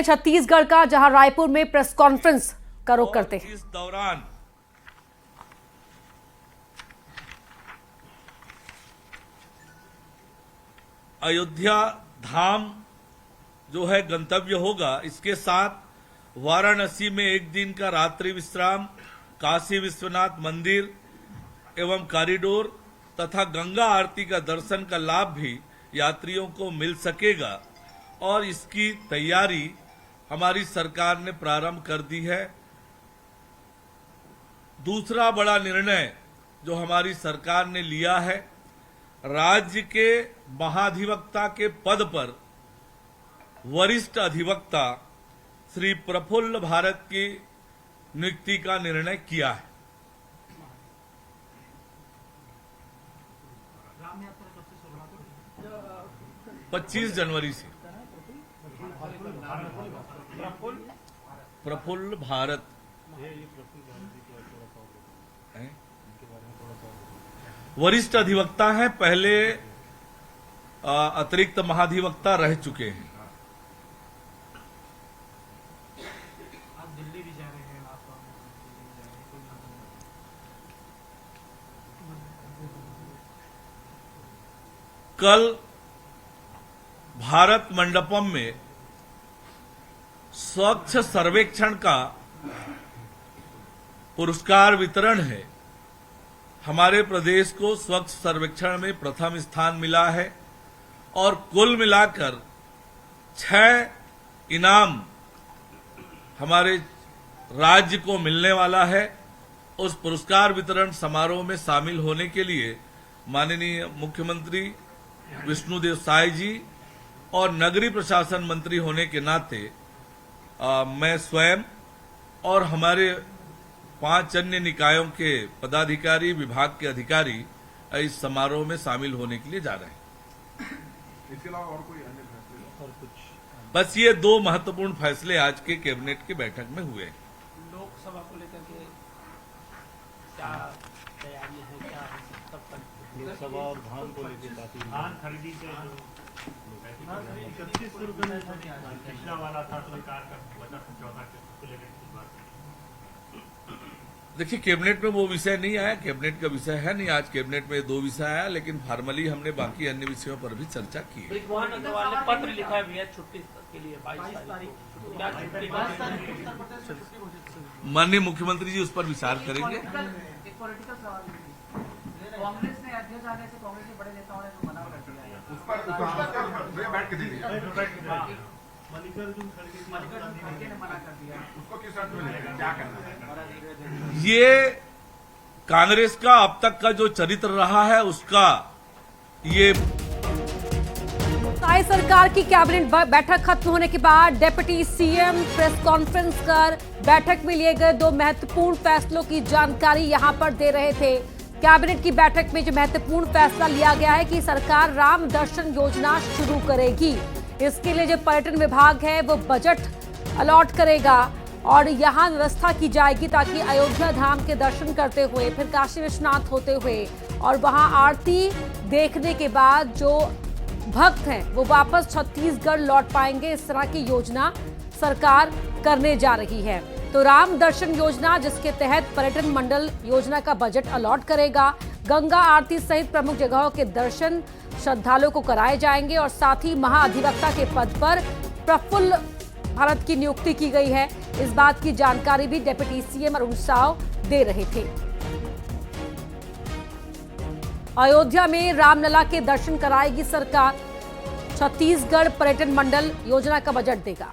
छत्तीसगढ़ का, जहां रायपुर में प्रेस कॉन्फ्रेंस का रुख करते हैं। इस दौरान अयोध्या धाम जो है गंतव्य होगा, इसके साथ वाराणसी में एक दिन का रात्रि विश्राम, काशी विश्वनाथ मंदिर एवं कॉरिडोर तथा गंगा आरती का दर्शन का लाभ भी यात्रियों को मिल सकेगा और इसकी तैयारी हमारी सरकार ने प्रारंभ कर दी है। दूसरा बड़ा निर्णय जो हमारी सरकार ने लिया है, राज्य के महाधिवक्ता के पद पर वरिष्ठ अधिवक्ता श्री प्रफुल्ल भारत की नियुक्ति का निर्णय किया है। पच्चीस जनवरी से प्रफुल्ल भारत वरिष्ठ अधिवक्ता हैं, पहले अतिरिक्त महाधिवक्ता रह चुके हैं। दिल्ली भी जा रहे हैं आप? कल भारत मंडपम में स्वच्छ सर्वेक्षण का पुरस्कार वितरण है। हमारे प्रदेश को स्वच्छ सर्वेक्षण में प्रथम स्थान मिला है और कुल मिलाकर 6 इनाम हमारे राज्य को मिलने वाला है। उस पुरस्कार वितरण समारोह में शामिल होने के लिए माननीय मुख्यमंत्री विष्णुदेव साय जी और नगरीय प्रशासन मंत्री होने के नाते मैं स्वयं और हमारे 5 अन्य निकायों के पदाधिकारी, विभाग के अधिकारी इस समारोह में शामिल होने के लिए जा रहे हैं। इसके अलावा और कोई अन्य फैसले और कुछ? बस ये 2 महत्वपूर्ण फैसले आज के कैबिनेट की बैठक में हुए। लोकसभा को लेकर के क्या तैयारी है, क्या है तब तक? लोकसभा और धान को लेकर धान खरीदी से 31 रुपये पिछला वाला था, सरकार का बजट 14 को लेकर की बात। देखिए, कैबिनेट में वो विषय नहीं आया, कैबिनेट का विषय है नहीं। आज कैबिनेट में 2 विषय आया, लेकिन फॉर्मली हमने बाकी अन्य विषयों पर भी चर्चा की है। ब्रिजमोहन अग्रवाल ने पत्र लिखा भी है छुट्टी के लिए 22 तारीख। क्या छुट्टी? माननीय मुख्यमंत्री जी उस पर विचार करेंगे। एक पॉलिटिकल सवाल कांग्रेस ने अध्यक्ष आने से कांग्रेस के बड़े नेताओं ने तो मना कर दिया है। उस पर बैठ के दीजिए। मल्लिकार्जुन खड़गे ने मना कर दिया। उसको किस अर्थ में लेगा, क्या करना है? ये कांग्रेस का अब तक का जो चरित्र रहा है उसका ये साई सरकार की कैबिनेट बैठक खत्म होने के बाद डिप्टी सीएम प्रेस कॉन्फ्रेंस कर बैठक में लिए गए 2 महत्वपूर्ण फैसलों की जानकारी यहां पर दे रहे थे। कैबिनेट की बैठक में जो महत्वपूर्ण फैसला लिया गया है कि सरकार राम दर्शन योजना शुरू करेगी। इसके लिए जो पर्यटन विभाग है वो बजट अलॉट करेगा और यहां व्यवस्था की जाएगी ताकि अयोध्या धाम के दर्शन करते हुए फिर काशी विश्वनाथ होते हुए और वहां आरती देखने के बाद जो भक्त हैं वो वापस छत्तीसगढ़ लौट पाएंगे। इस तरह की योजना सरकार करने जा रही है। तो राम दर्शन योजना, जिसके तहत पर्यटन मंडल योजना का बजट अलॉट करेगा, गंगा आरती सहित प्रमुख जगहों के दर्शन श्रद्धालुओं को कराए जाएंगे और साथ ही महाअधिवक्ता के पद पर प्रफुल्ल भारत की नियुक्ति की गई है। इस बात की जानकारी भी डिप्टी सीएम अरुण साव दे रहे थे। अयोध्या में रामलला के दर्शन कराएगी सरकार। छत्तीसगढ़ पर्यटन मंडल योजना का बजट देगा।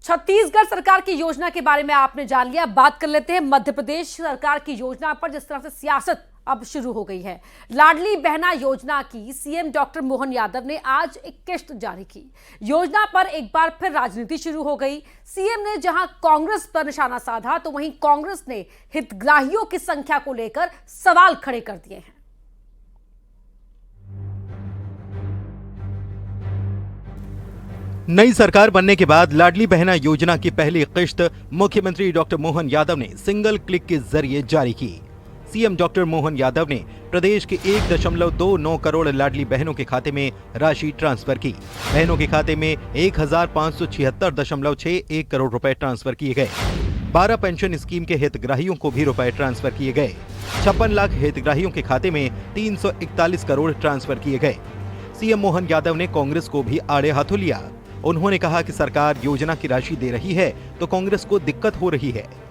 छत्तीसगढ़ सरकार की योजना के बारे में आपने जान लिया। बात कर लेते हैं मध्य प्रदेश सरकार की योजना पर, जिस तरह से सियासत अब शुरू हो गई है। लाडली बहना योजना की सीएम डॉक्टर मोहन यादव ने आज एक किश्त जारी की। योजना पर एक बार फिर राजनीति शुरू हो गई। सीएम ने जहां कांग्रेस पर निशाना साधा तो वहीं कांग्रेस ने हितग्राहियों की संख्या को लेकर सवाल खड़े कर दिए हैं। नई सरकार बनने के बाद लाडली बहना योजना की पहली किश्त मुख्यमंत्री डॉक्टर मोहन यादव ने सिंगल क्लिक के जरिए जारी की। सीएम डॉक्टर मोहन यादव ने प्रदेश के 1.29 करोड़ लाडली बहनों के खाते में राशि ट्रांसफर की। बहनों के खाते में 1576.61 करोड़ रुपए ट्रांसफर किए गए। 12 पेंशन स्कीम के हितग्राहियों को भी रुपए ट्रांसफर किए गए। 56 लाख हितग्राहियों के खाते में 341 करोड़ ट्रांसफर किए गए। सीएम मोहन यादव ने कांग्रेस को भी आड़े हाथों लिया। उन्होंने कहा कि सरकार योजना की राशि दे रही है तो कांग्रेस को दिक्कत हो रही है।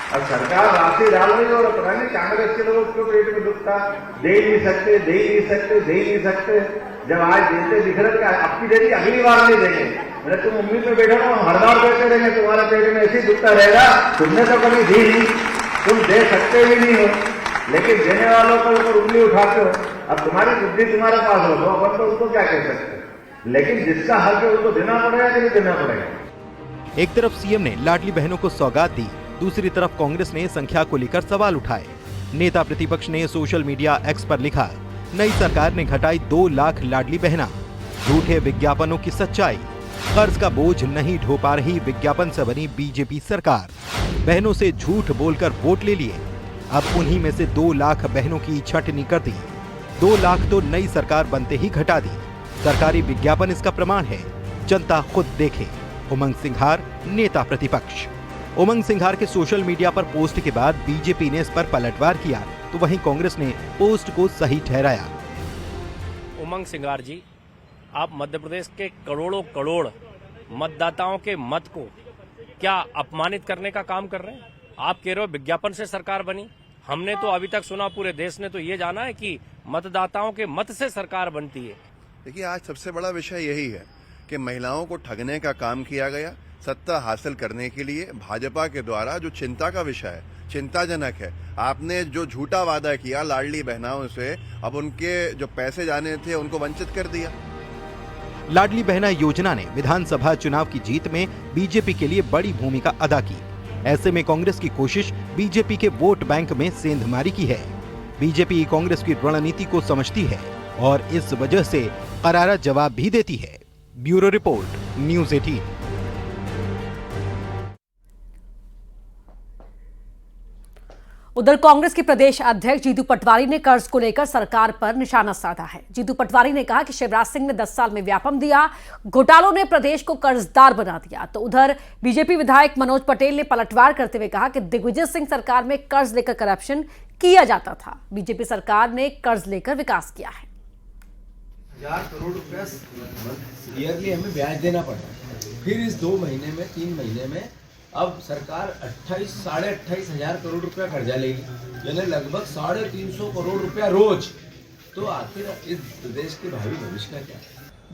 अब सरकार राशि डाल रही है और पता नहीं कांग्रेस के लोगों को पेट में दुखता, दे ही नहीं सकते। जब आज देते दिख रहे थे, अब की देरी अगली बार नहीं देंगे। मैंने तुम उम्मीद में बैठे हो, हर बार देते रहेंगे, तुम्हारे पेट में ऐसे ही दुखता रहेगा। तुमने तो कभी दी नहीं, तुम दे सकते भी नहीं हो, लेकिन देने वालों को ऊपर उंगली उठाते हो। अब तुम्हारी बुद्धि तुम्हारे पास हो तो अपन तो उसको क्या कह सकते, लेकिन जिसका हक है उसको देना पड़ेगा कि नहीं देना पड़ेगा। एक तरफ सीएम ने लाडली बहनों को सौगात दी, दूसरी तरफ कांग्रेस ने संख्या को लेकर सवाल उठाए। नेता प्रतिपक्ष ने सोशल मीडिया एक्स पर लिखा, नई सरकार ने घटाई 2 लाख लाडली बहना, झूठे विज्ञापनों की सच्चाई, कर्ज का बोझ नहीं ढो पा रही विज्ञापन से बनी बीजेपी सरकार, बहनों से झूठ बोलकर वोट ले लिए, अब उन्हीं में से 2 लाख बहनों की छटनी कर दी। 2 लाख तो नई सरकार बनते ही घटा दी। सरकारी विज्ञापन इसका प्रमाण है, जनता खुद देखे। उमंग सिंघार, नेता प्रतिपक्ष। उमंग सिंघार के सोशल मीडिया पर पोस्ट के बाद बीजेपी ने इस पर पलटवार किया, तो वहीं कांग्रेस ने पोस्ट को सही ठहराया। उमंग सिंघार जी, आप मध्य प्रदेश के करोड़ों करोड़ मतदाताओं के मत को क्या अपमानित करने का काम कर रहे हैं? आप कह रहे हो विज्ञापन से सरकार बनी। हमने तो अभी तक सुना, पूरे देश ने तो ये जाना है कि मतदाताओं के मत से सरकार बनती है। देखिए, आज सबसे बड़ा विषय यही है कि महिलाओं को ठगने का काम किया गया सत्ता हासिल करने के लिए भाजपा के द्वारा, जो चिंता का विषय है, चिंताजनक है। आपने जो झूठा वादा किया लाडली बहनाओं से, अब उनके जो पैसे जाने थे उनको वंचित कर दिया। लाडली बहना योजना ने विधानसभा चुनाव की जीत में बीजेपी के लिए बड़ी भूमिका अदा की। ऐसे में कांग्रेस की कोशिश बीजेपी के वोट बैंक में सेंधमारी की है। बीजेपी कांग्रेस की रणनीति को समझती है और इस वजह से करारा जवाब भी देती है। Bureau report, news 18। उधर कांग्रेस के प्रदेश अध्यक्ष जीतू पटवारी ने कर्ज को लेकर सरकार पर निशाना साधा है। जीतू पटवारी ने कहा कि शिवराज सिंह ने 10 साल में व्यापम दिया, घोटालों ने प्रदेश को कर्जदार बना दिया। तो उधर बीजेपी विधायक मनोज पटेल ने पलटवार करते हुए कहा कि दिग्विजय सिंह सरकार में कर्ज लेकर करप्शन किया जाता था, बीजेपी सरकार ने कर्ज लेकर विकास किया है। 1000 करोड़ रुपया ईयरली हमें ब्याज देना पड़ा, फिर इस 2 महीने में 3 महीने में अब सरकार 28,500 करोड़ रुपया कर्जा लेगी, यानी लगभग 350 करोड़ रुपया रोज। तो आखिर इस प्रदेश के भावी भविष्य का क्या?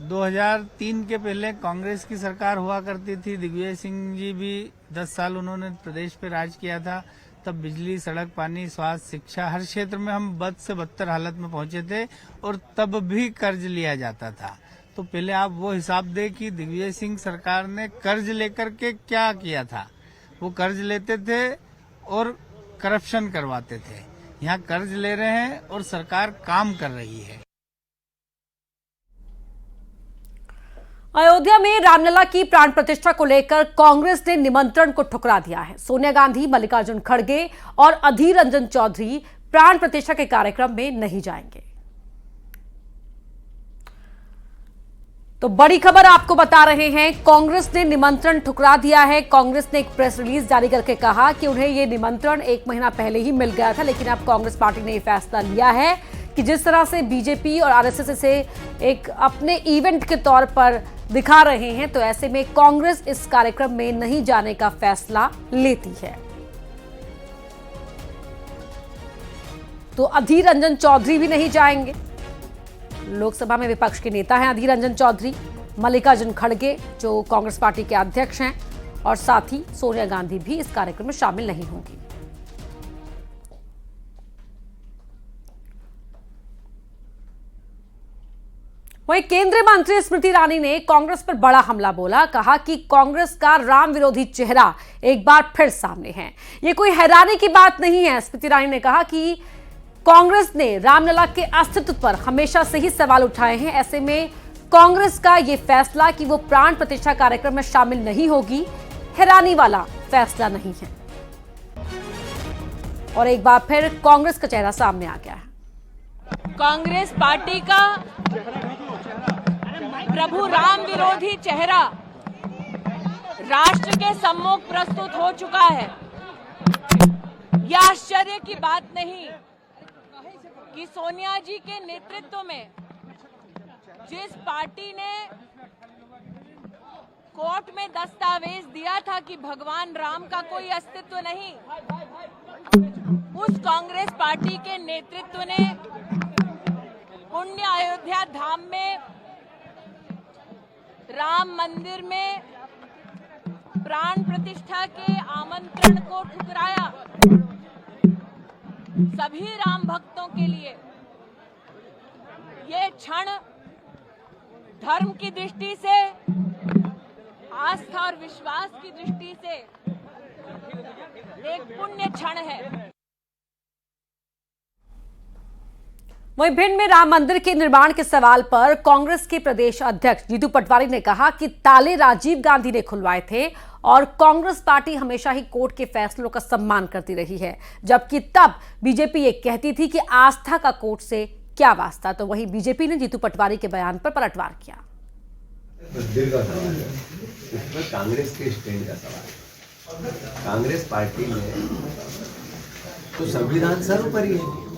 2003 के पहले कांग्रेस की सरकार हुआ करती थी। दिग्विजय सिंह जी भी 10 साल उन्होंने प्रदेश पे राज किया था। तब बिजली, सड़क, पानी, स्वास्थ्य, शिक्षा, हर क्षेत्र में हम बद से बदतर हालत में पहुंचे थे और तब भी कर्ज लिया जाता था। तो पहले आप वो हिसाब दें कि दिग्विजय सिंह सरकार ने कर्ज लेकर के क्या किया था। वो कर्ज लेते थे और करप्शन करवाते थे। यहाँ कर्ज ले रहे हैं और सरकार काम कर रही है। अयोध्या में रामलला की प्राण प्रतिष्ठा को लेकर कांग्रेस ने निमंत्रण को ठुकरा दिया है। सोनिया गांधी, मल्लिकार्जुन खड़गे और अधीर रंजन चौधरी प्राण प्रतिष्ठा के कार्यक्रम में नहीं जाएंगे। तो बड़ी खबर आपको बता रहे हैं, कांग्रेस ने निमंत्रण ठुकरा दिया है। कांग्रेस ने एक प्रेस रिलीज जारी करके कहा कि उन्हें यह निमंत्रण 1 महीना पहले ही मिल गया था, लेकिन अब कांग्रेस पार्टी ने यह फैसला लिया है कि जिस तरह से बीजेपी और आरएसएस इसे एक अपने इवेंट के तौर पर दिखा रहे हैं, तो ऐसे में कांग्रेस इस कार्यक्रम में नहीं जाने का फैसला लेती है। तो अधीर रंजन चौधरी भी नहीं जाएंगे। लोकसभा में विपक्ष के नेता हैं अधीर रंजन चौधरी, मल्लिकार्जुन खड़गे जो कांग्रेस पार्टी के अध्यक्ष हैं, और साथ ही सोनिया गांधी भी इस कार्यक्रम में शामिल नहीं होंगी। वहीं केंद्रीय मंत्री स्मृति ईरानी ने कांग्रेस पर बड़ा हमला बोला। कहा कि कांग्रेस का राम विरोधी चेहरा एक बार फिर सामने है। ये कोई हैरानी की बात नहीं है। स्मृति ईरानी ने कहा कि कांग्रेस ने रामलला के अस्तित्व पर हमेशा से ही सवाल उठाए हैं। ऐसे में कांग्रेस का ये फैसला कि वो प्राण प्रतिष्ठा कार्यक्रम में शामिल नहीं होगी, हैरानी वाला फैसला नहीं है। और एक बार फिर कांग्रेस का चेहरा सामने आ गया है। कांग्रेस पार्टी का प्रभु राम विरोधी चेहरा राष्ट्र के सम्मुख प्रस्तुत हो चुका है। यह आश्चर्य की बात नहीं कि सोनिया जी के नेतृत्व में जिस पार्टी ने कोर्ट में दस्तावेज दिया था कि भगवान राम का कोई अस्तित्व नहीं, उस कांग्रेस पार्टी के नेतृत्व ने पुण्य अयोध्या धाम में राम मंदिर में प्राण प्रतिष्ठा के आमंत्रण को ठुकराया। सभी राम भक्तों के लिए ये क्षण धर्म की दृष्टि से, आस्था और विश्वास की दृष्टि से एक पुण्य क्षण है। वहीं भिंड में राम मंदिर के निर्माण के सवाल पर कांग्रेस के प्रदेश अध्यक्ष जीतू पटवारी ने कहा कि ताले राजीव गांधी ने खुलवाए थे और कांग्रेस पार्टी हमेशा ही कोर्ट के फैसलों का सम्मान करती रही है, जबकि तब बीजेपी ये कहती थी कि आस्था का कोर्ट से क्या वास्ता। तो वहीं बीजेपी ने जीतू पटवारी के बयान पर पलटवार किया। मंदिर का सवाल है, इसमें कांग्रेस के स्टैंड का सवाल है। कांग्रेस पार्टी में तो संविधान सर्वोपरि है,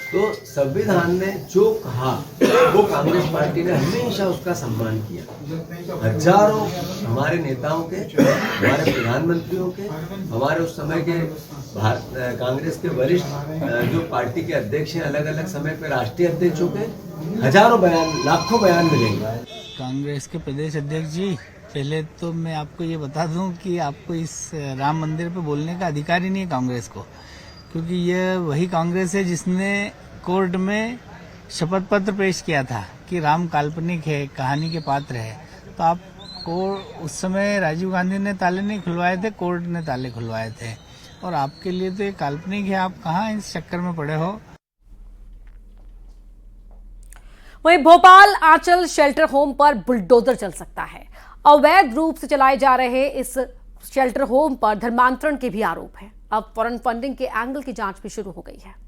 तो संविधान ने जो कहा वो कांग्रेस पार्टी ने हमेशा उसका सम्मान किया। हजारों हमारे नेताओं के, हमारे प्रधानमंत्रियों के, हमारे उस समय के कांग्रेस के वरिष्ठ जो पार्टी के अध्यक्ष हैं, अलग अलग समय पे राष्ट्रीय अध्यक्षों के हजारों बयान, लाखों बयान मिलेंगे। कांग्रेस के प्रदेश अध्यक्ष जी, पहले तो मैं आपको ये बता दूं कि आपको इस राम मंदिर पे बोलने का अधिकार ही नहीं है कांग्रेस को, क्योंकि ये वही कांग्रेस है जिसने कोर्ट में शपथ पत्र पेश किया था कि राम काल्पनिक है, कहानी के पात्र है। तो आपको उस समय राजीव गांधी ने ताले नहीं खुलवाए थे, कोर्ट ने ताले खुलवाए थे, और आपके लिए तो ये काल्पनिक है। आप कहाँ इस चक्कर में पड़े हो। वहीं भोपाल आंचल शेल्टर होम पर बुलडोजर चल सकता है। अवैध रूप से चलाए जा रहे इस शेल्टर होम पर धर्मांतरण के भी आरोप हैं। अब फॉरेन फंडिंग के एंगल की जांच भी शुरू हो गई है।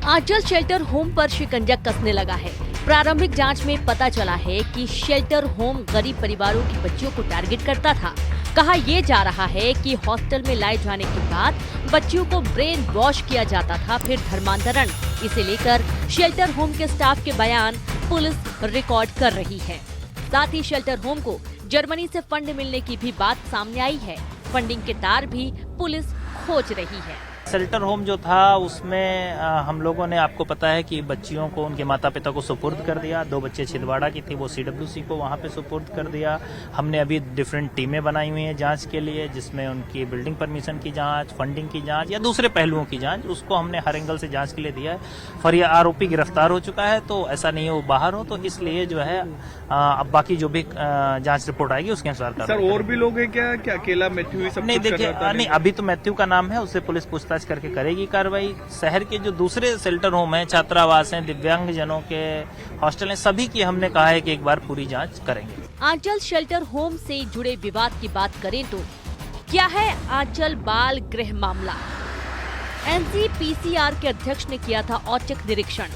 आंचल शेल्टर होम पर शिकंजा कसने लगा है। प्रारंभिक जांच में पता चला है कि शेल्टर होम गरीब परिवारों की बच्चियों को टारगेट करता था। कहा यह जा रहा है कि हॉस्टल में लाए जाने के बाद बच्चियों को ब्रेन वॉश किया जाता था, फिर धर्मांतरण। इसे लेकर शेल्टर होम के स्टाफ के बयान पुलिस रिकॉर्ड कर रही है। साथ ही शेल्टर होम को जर्मनी से फंड मिलने की भी बात सामने आई है। फंडिंग के तार भी पुलिस खोज रही है। शेल्टर होम जो था उसमें हम लोगों ने, आपको पता है कि बच्चियों को उनके माता पिता को सुपुर्द कर दिया। 2 बच्चे छिंदवाड़ा की थी, वो CWC को वहाँ पे सुपुर्द कर दिया। हमने अभी डिफरेंट टीमें बनाई हुई हैं जांच के लिए, जिसमें उनकी बिल्डिंग परमिशन की जांच, फंडिंग की जांच या दूसरे पहलुओं की जांच, उसको हमने हर एंगल से जांच के लिए दिया है। और यह आरोपी गिरफ्तार हो चुका है, तो ऐसा नहीं है वो बाहर हो, तो इसलिए जो है अब बाकी जो भी जांच रिपोर्ट आएगी उसके अनुसार। सर और भी लोग हैं क्या अकेला मैथ्यू ही सब? नहीं देखिए, नहीं अभी तो मैथ्यू का नाम है, उससे पुलिस पूछताछ करके करेगी कार्रवाई। शहर के जो दूसरे शेल्टर होम हैं, छात्रावास हैं, दिव्यांग जनों के हॉस्टल हैं, सभी की हमने कहा है कि एक बार पूरी जांच करेंगे। आंचल शेल्टर होम से जुड़े विवाद की बात करें तो क्या है आंचल बाल गृह मामला। NCPCR के अध्यक्ष ने किया था औचक निरीक्षण।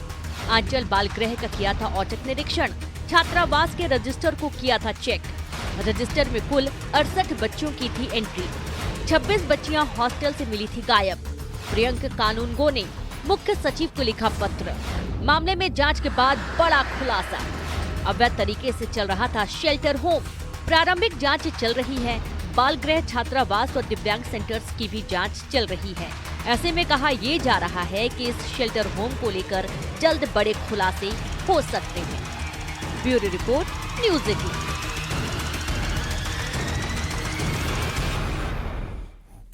आंचल बाल गृह का किया था औचक निरीक्षण। छात्रावास के रजिस्टर को किया था चेक। रजिस्टर में कुल 68 बच्चों की थी एंट्री। 26 बच्चियां हॉस्टल से मिली थी गायब। प्रियंक कानूनगो ने मुख्य सचिव को लिखा पत्र। मामले में जांच के बाद बड़ा खुलासा। अवैध तरीके से चल रहा था शेल्टर होम। प्रारंभिक जांच चल रही है। बाल गृह, छात्रावास और दिव्यांग सेंटर्स की भी जांच चल रही है। ऐसे में कहा यह जा रहा है कि इस शेल्टर होम को लेकर जल्द बड़े खुलासे हो सकते हैं। Bureau report, news 18।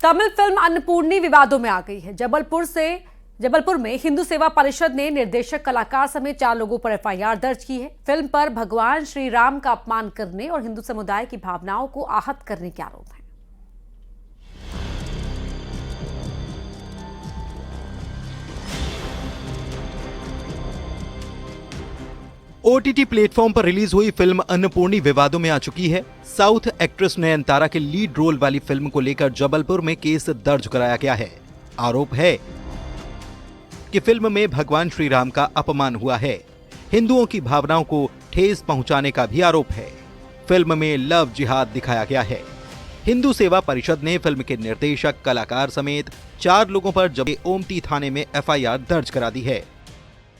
Tamil film Annapoorani विवादों में आ गई है। जबलपुर में हिंदू सेवा परिषद ने निर्देशक, कलाकार समेत 4 लोगों पर FIR दर्ज की है। फिल्म पर भगवान श्री राम का अपमान करने और हिंदू समुदाय की भावनाओं को आहत करने के आरोप हैं। OTT प्लेटफॉर्म पर रिलीज हुई फिल्म अन्नपूर्णी विवादों में आ चुकी है। साउथ एक्ट्रेस नयनतारा के लीड रोल वाली फिल्म को लेकर जबलपुर में केस दर्ज कराया गया है। आरोप है कि फिल्म में भगवान श्री राम का अपमान हुआ है। हिंदुओं की भावनाओं को ठेस पहुंचाने का भी आरोप है। फिल्म में लव जिहाद दिखाया गया है। हिंदू सेवा परिषद ने फिल्म के निर्देशक, कलाकार समेत 4 लोगों पर जब ओमती थाने में FIR दर्ज करा दी है।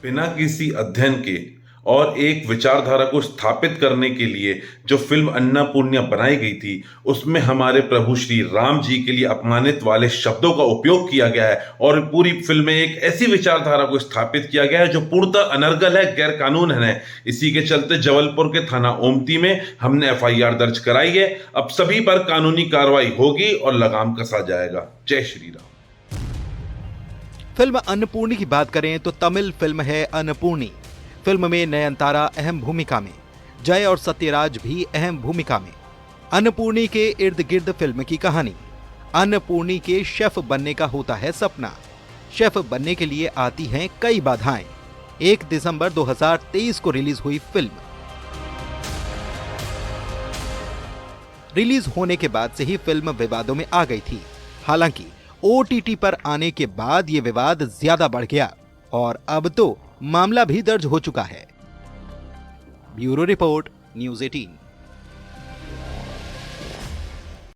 बिना किसी अध्ययन के और एक विचारधारा को स्थापित करने के लिए जो फिल्म अन्नपूर्णा बनाई गई थी, उसमें हमारे प्रभु श्री राम जी के लिए अपमानित वाले शब्दों का उपयोग किया गया है और पूरी फिल्म में एक ऐसी विचारधारा को स्थापित किया गया है जो पूर्णतः अनर्गल है, गैर कानून है। इसी के चलते जबलपुर के थाना ओमती में हमने FIR दर्ज कराई है। अब सभी पर कानूनी कार्रवाई होगी और लगाम कसा जाएगा। जय श्री राम। फिल्म अन्नपूर्णी की बात करें तो तमिल फिल्म है अन्नपूर्णी। फिल्म में नयनतारा अहम भूमिका में, जय और सत्यराज भी अहम भूमिका में। अन्नपूर्णी के इर्द गिर्द फिल्म की कहानी। अन्नपूर्णी के शेफ बनने का होता है सपना। शेफ बनने के लिए आती हैं कई बाधाएं। 1 दिसंबर 2023 को रिलीज हुई फिल्म। रिलीज होने के बाद से ही फिल्म विवादों में आ गई थी। हालांकि OTT पर आने के बाद ये विवाद ज्यादा बढ़ गया और अब तो मामला भी दर्ज हो चुका है। Bureau report, news 18।